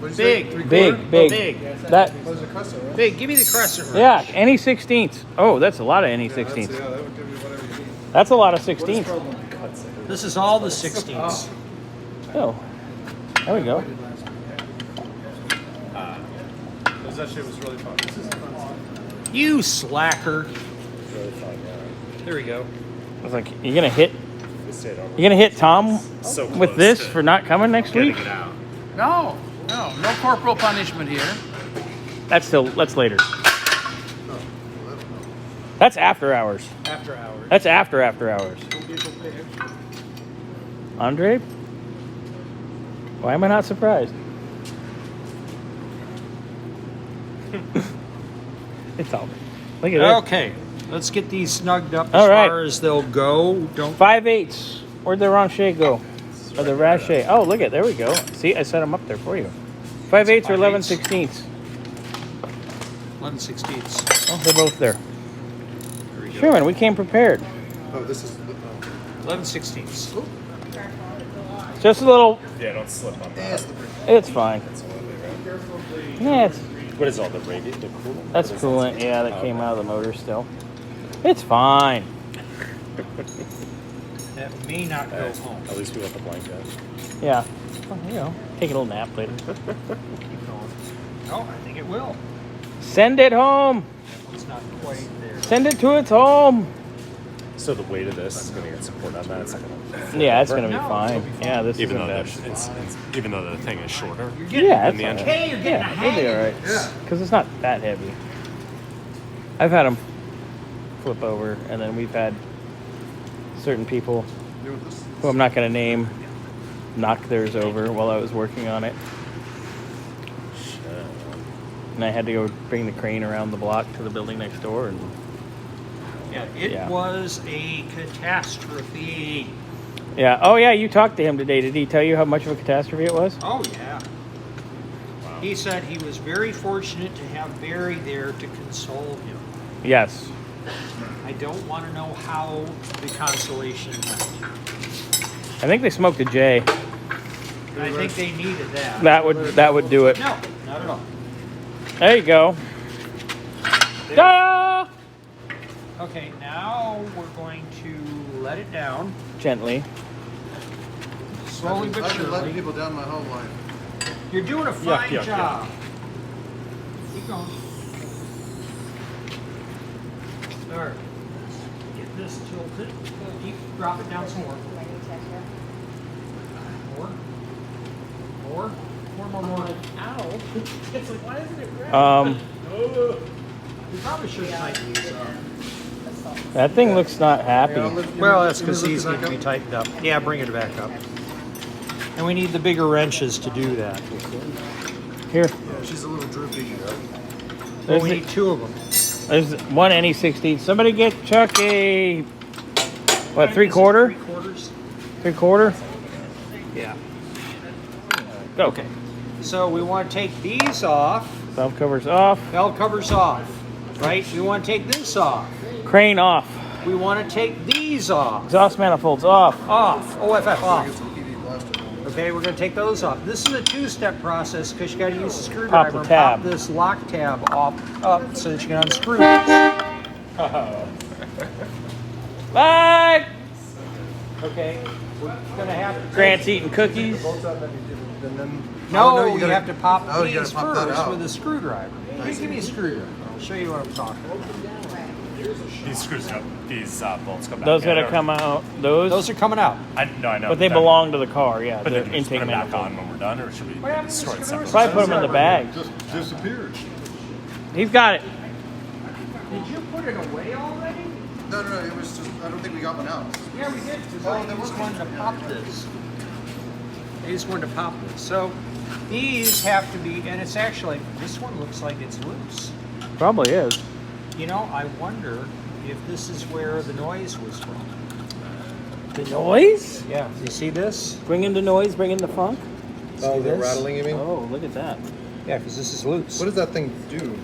Big. Big. That. Those are custom, right? Big, give me the crescent wrench. Yeah, any 16ths. Oh, that's a lot of any 16ths. That would give you whatever you need. That's a lot of 16ths. This is all the 16s. Oh, there we go. That shit was really fun. This is fun. You slacker. Really fun, yeah. There we go. I was like, you're gonna hit Tom So with close this to for not coming next week? Getting it out. No corporal punishment here. That's later. That's after hours. After hours. That's after hours. Andre? Why am I not surprised? It's all. Look at this. Okay, let's get these snugged up All as right. far as they'll go. Don't 5/8. Where'd the Ranchet go? Or the Rache? Oh, look at there we go. See, I set them up there for you. 5/8 or 11/16. 11/16. Oh, they're both there. There we go. Sherman, we came prepared. Oh, this is. 11/16. Just a little. Yeah, don't slip on that. It's fine. That's what they write. Yeah, it's What is all the radiant? The coolant? that's What is coolant. Yeah, that came out of the motor still. It's fine. That may not go home. At least we got the blanket. Yeah. Well, you know, take a little nap later. Keep going. No, I think it will. Send it home. It's not quite there. Send it to its home. So the weight of this is going to get support on that. It's not going Yeah, it's gonna be No, fine. it'll be fine. Yeah, this even isn't though bad. it's even though the thing is shorter. You're getting Yeah, in the that's engine. fine. Hey, you're getting a Yeah, we'll be hang. all right. Yeah. Because it's not that heavy. I've had them flip over, and then we've had certain people who I'm not going to name knock theirs over while I was working on it. And I had to go bring the crane around the block to the building next door. And Yeah, it Yeah. was a catastrophe. yeah. Oh, yeah, you talked to him today. Did he tell you how much of a catastrophe it was? Oh, yeah. He said he was very fortunate to have Barry there to console him. Yes. I don't want to know how the consolation went. I think they smoked a J. I think they needed that. That would do it. No, not at all. There you go. Ah! Okay, now we're going to let it down Gently. slowly but I've been letting surely. people down my whole life. You're doing a fine yeah. job. Keep going. All right. Get this tilted. Keep drop it down some more. More. Ow. It's like, why isn't it red? We probably should tighten these up. That thing looks not happy. Well, that's because these need to be tightened up. Yeah, bring it back up. And we need the bigger wrenches to do that. Here. Yeah, she's a little droopy. Well, There's, we need two of them. there's one NE16. Somebody get Chuck a, what, 3/4? 3/4? 3/4? Yeah. Go. Okay. So we want to take these off. Valve covers off. Valve covers off. Right? We want to take this off. Crane off. We want to take these off. Exhaust manifolds off. Off. OFF off. It's an EV blaster. Okay, we're going to take those off. This is a two-step process because you got to use a Pop screwdriver the and tab. pop this lock tab off up so that you can unscrew this. Bye! Okay, we're going to have to. Grant's eating cookies. Both of them, and then. No, Oh, you gotta- have to pop oh, you these gotta pop that first out. with a screwdriver. Hey, give me a screwdriver. I'll show you what I'm talking about. These screws up. These bolts come back. Those in, gotta or- come out. Those? Those are coming out. I know. But they belong to the car, yeah. But They're then we just put intake them back manifold. on when we're done, or should we What happened to store it the separately? screws? Probably put them in the bag. Just disappeared. He's got it. Did you put it away already? No, it was just, I don't think we got one out. Yeah, we did. Because I just wanted to pop this. I just wanted to pop this. So these have to be, and it's actually, this one looks like it's loose. Probably is. You know, I wonder if this is where the noise was from. The noise? Yeah, you see this? Bring in the noise, bring in the funk. Oh, the rattling, you mean? Oh, look at that. Yeah, because this is loose. What does that thing do?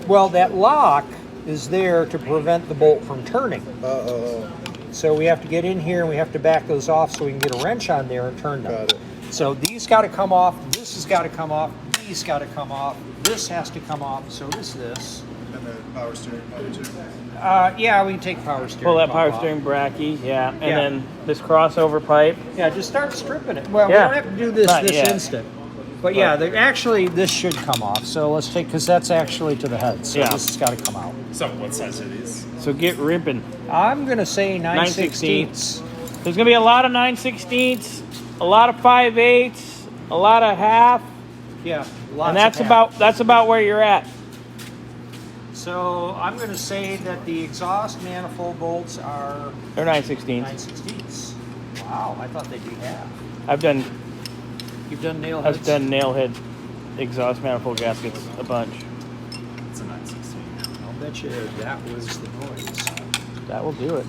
Well, that lock is there to prevent the bolt from turning. So we have to get in here and we have to back those off so we can get a wrench on there and turn them. Got it. So these got to come off. This has got to come off. These got to come off. This has to come off. So this. And the power steering probably too. Yeah, we can take power steering. Pull that pump power off. steering bracket, yeah. And Yeah. then this crossover pipe. Yeah, just start stripping it. Well, Yeah. we don't have to do this Not this yet. instant. But yeah, actually this should come off. So let's take, because that's actually to the head. So Yeah. this has got to come out. So what size are these? So get ripping. I'm going to say 9/16. There's gonna be a lot of 9/16, a lot of 5/8, a lot of half, Yeah, lots and that's of half. about where you're at. So I'm going to say that the exhaust manifold bolts are They're 9/16. 9/16. Wow, I thought they'd be half. You've done nail heads? I've done nail head exhaust manifold gaskets a bunch. It's a 9/16. I'll bet you that was the noise. That will do it.